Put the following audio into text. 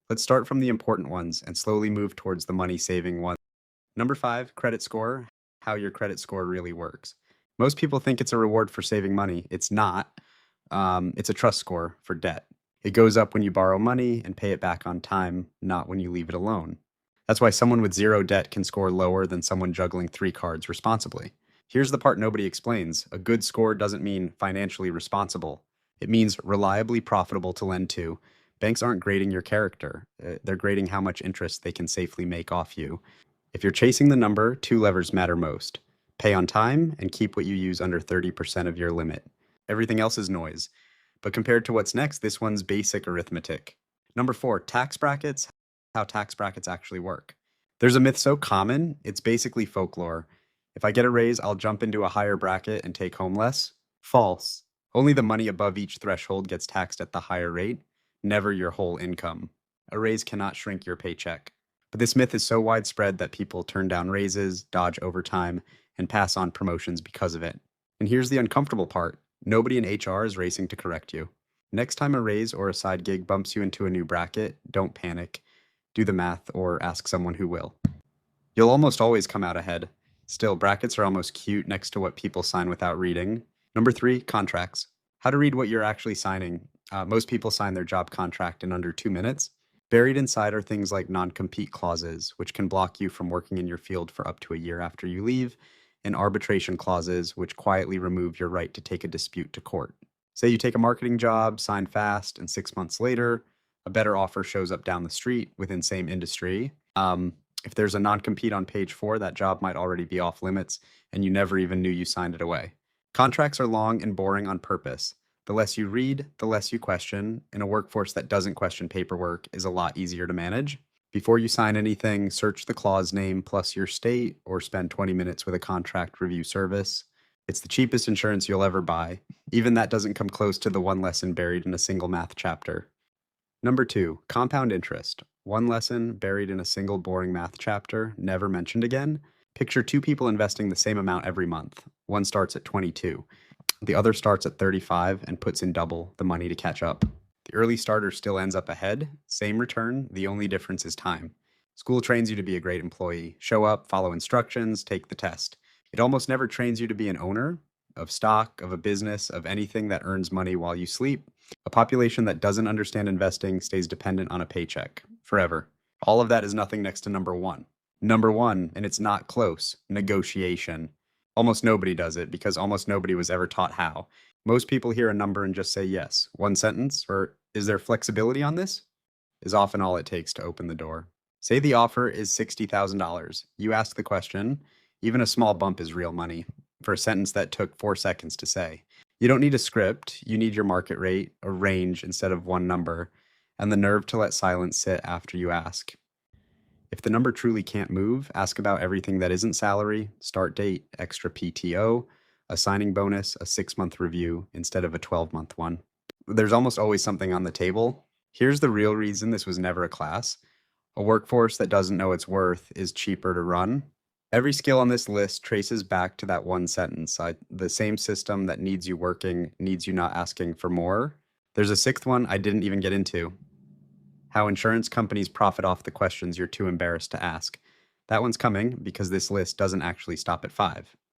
Let's start from the important ones and slowly move towards the money-saving ones. Number 5, credit score, how your credit score really works. Most people think it's a reward for saving money. It's not. It's a trust score for debt. It goes up when you borrow money and pay it back on time, not when you leave it alone. That's why someone with zero debt can score lower than someone juggling 3 cards responsibly. Here's the part nobody explains. A good score doesn't mean financially responsible. It means reliably profitable to lend to. Banks aren't grading your character. They're grading how much interest they can safely make off you. If you're chasing the number, 2 levers matter most. Pay on time and keep what you use under 30% of your limit. Everything else is noise. But compared to what's next, this one's basic arithmetic. Number 4, tax brackets, how tax brackets actually work. There's a myth so common, it's basically folklore. If I get a raise, I'll jump into a higher bracket and take home less. False. Only the money above each threshold gets taxed at the higher rate, never your whole income. A raise cannot shrink your paycheck. But this myth is so widespread that people turn down raises, dodge overtime, and pass on promotions because of it. And here's the uncomfortable part. Nobody in HR is racing to correct you. Next time a raise or a side gig bumps you into a new bracket, don't panic. Do the math or ask someone who will. You'll almost always come out ahead. Still, brackets are almost cute next to what people sign without reading. Number 3, contracts. How to read what you're actually signing. Most people sign their job contract in under 2 minutes. Buried inside are things like non-compete clauses, which can block you from working in your field for up to a year after you leave, and arbitration clauses, which quietly remove your right to take a dispute to court. Say you take a marketing job, sign fast, and 6 months later, a better offer shows up down the street within same industry. If there's a non-compete on page 4, that job might already be off limits, and you never even knew you signed it away. Contracts are long and boring on purpose. The less you read, the less you question, and a workforce that doesn't question paperwork is a lot easier to manage. Before you sign anything, search the clause name plus your state, or spend 20 minutes with a contract review service. It's the cheapest insurance you'll ever buy. Even that doesn't come close to the one lesson buried in a single math chapter. Number 2, compound interest. One lesson buried in a single boring math chapter, never mentioned again. Picture 2 people investing the same amount every month. One starts at 22. The other starts at 35 and puts in double the money to catch up. The early starter still ends up ahead. Same return, the only difference is time. School trains you to be a great employee. Show up, follow instructions, take the test. It almost never trains you to be an owner of stock, of a business, of anything that earns money while you sleep. A population that doesn't understand investing stays dependent on a paycheck forever. All of that is nothing next to number 1. Number 1, and it's not close, negotiation. Almost nobody does it because almost nobody was ever taught how. Most people hear a number and just say yes. One sentence, or is there flexibility on this? Is often all it takes to open the door. Say the offer is $60,000. You ask the question. Even a small bump is real money for a sentence that took 4 seconds to say. You don't need a script. You need your market rate, a range instead of one number, and the nerve to let silence sit after you ask. If the number truly can't move, ask about everything that isn't salary, start date, extra PTO, a signing bonus, a 6-month review instead of a 12-month one. There's almost always something on the table. Here's the real reason this was never a class. A workforce that doesn't know its worth is cheaper to run. Every skill on this list traces back to that one sentence. The same system that needs you working needs you not asking for more. There's a 6th one I didn't even get into. How insurance companies profit off the questions you're too embarrassed to ask. That one's coming because this list doesn't actually stop at 5.